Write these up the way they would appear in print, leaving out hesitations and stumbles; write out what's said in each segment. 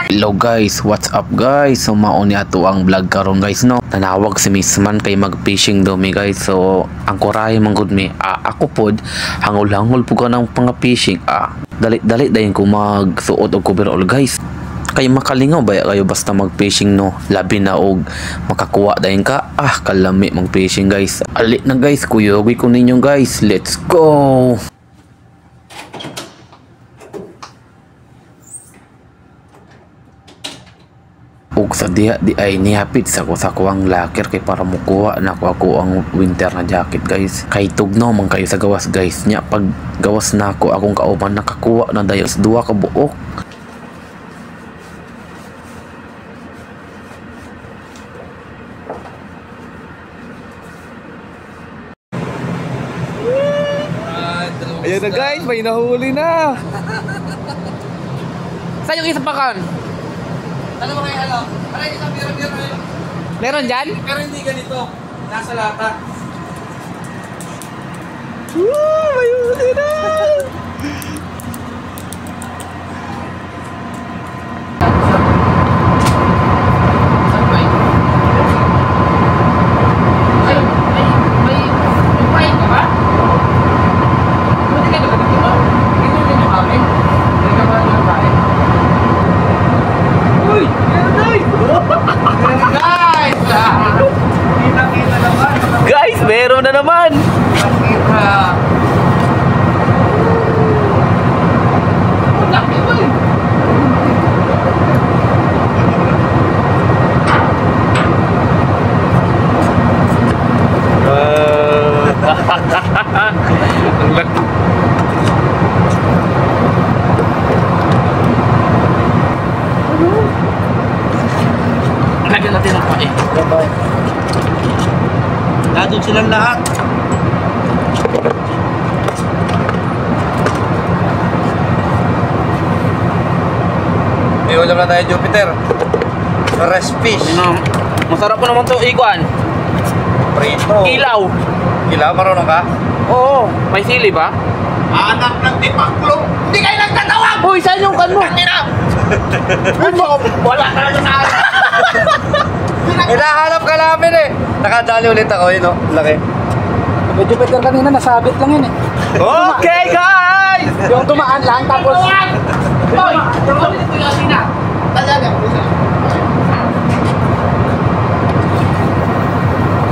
Hello guys, what's up guys? So mauni ato ang vlog karon guys no. Nanawag si Miss Man kay mag-fishing daw mi guys. So ang kuray manggod mi, ako pod hangol-hangol po ka ng pang-fishing. Dali-dali dayon ko magsuot og coverall guys. Kay makalingaw ba kayo basta mag-fishing no? Labi na og makakuha dayon ka. Kalami mag-fishing guys. Ali na guys, kuyogi ko ninyo guys. Let's go. Ug sa di ay nihapit sa ko ang locker kay para mukuha na ako ang winter na jacket guys. Kay tugnaw man kayo sa gawas guys nya, pag gawas na ako akong kauban nakakuha na dayon sa duha ka buok. Ayan na guys, may nahuli na. Saan yung isang pakan? Ano ba kayo ano? Aray, isang biro-biro kayo. Meron dyan? Pero hindi ganito. Nasa lata. May huli na! Guys, meron na naman. Lagyan natin ang pae. Dadun silang lahat. May ulam na tayo, Jupiter. Fresh fish. Masarap po naman to, Iguan. Prito. Ilaw. Ilaw, marunong ka? Oo, may sili ba? Anak ng tipaklo. Hindi kayo nagtatawag! Uy, saan yung kan mo? Wala ka na sa akin. Hinahanap ka namin eh. Nakadali ulit ako yun, no? Laki. Medyo better kanina, nasabit lang yun eh. Okay, guys! Yung tumaan lang, tapos... Hoy! Tumawa dito yung asina. Talaga.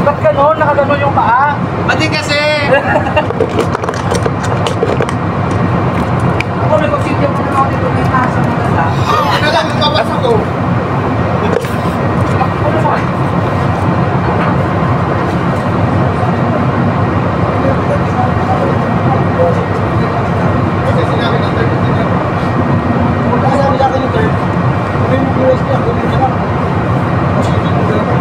Ba't ganon? Nakaganon yung paa? Mati kasi. Ako may pagsidya mo na ako dito may nasa mo na lang. Ano lang, babasa ko. Ano mo? Kasi sinabi ng 30 na. Kung nakasabi sa akin yung third, kung yung US niya, kung yung sarap. Kasi hindi ko na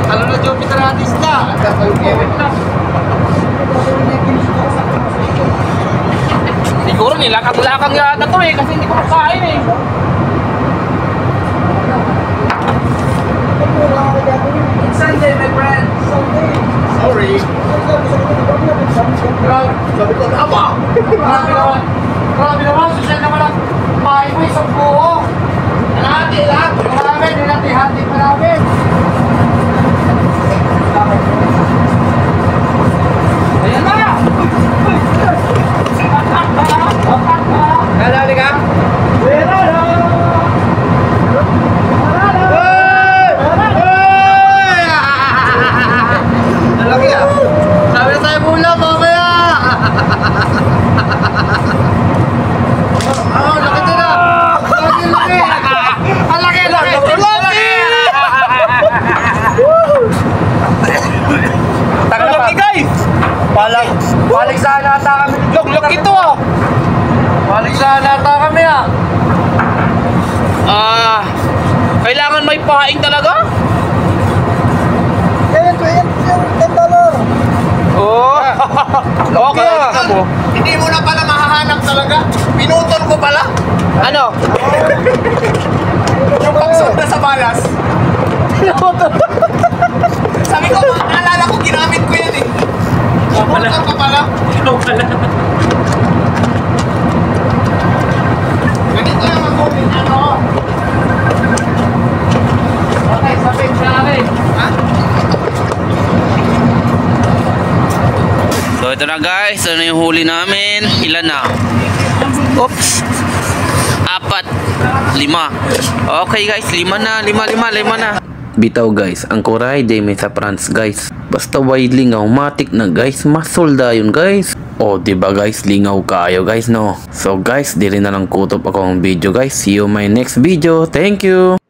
Talo na Jupiter Atis na. Siguro nilakad-lakad yata to eh, kasi hindi ko makain eh. It's Sunday, my friend. Sorry. Sabi ko, tama. Grabe naman, social naman ang pahay mo isang buo. Hati lahat. Marami, nilati-hati pa namin. Ayan na! Nadali ka? Nalaki ah. Sabi na tayo mula mamaya. Laki din ah. Laki. Ang laki. Laki guys! Balik sana ata kami. Lok ito ah! Balik sana ata kami ah. Kailangan may pahaing talaga? Kaya $10. Oh! Okay ah! Hindi mo na pala mahahanap talaga. Pinutol ko pala. Ano? Yung pagsunda sa balas. Sabi ko, naalala ko, ginamit ko yan eh. Ikaw ka pala. Ikaw pala. Ganito lang ang movie. Ano? Okay, sabi ka rin. Ha? So ito na guys, ano yung huli namin? Ilan na? Oops. 4, 5. Okay guys, 5 na. Bitaw guys, ang kuray day may sa France guys. Basta wide lingaw, matik na guys, masolda yun guys. O diba guys, lingaw kayo guys no. So guys, dili na lang kutob ako ang video guys. See you my next video. Thank you.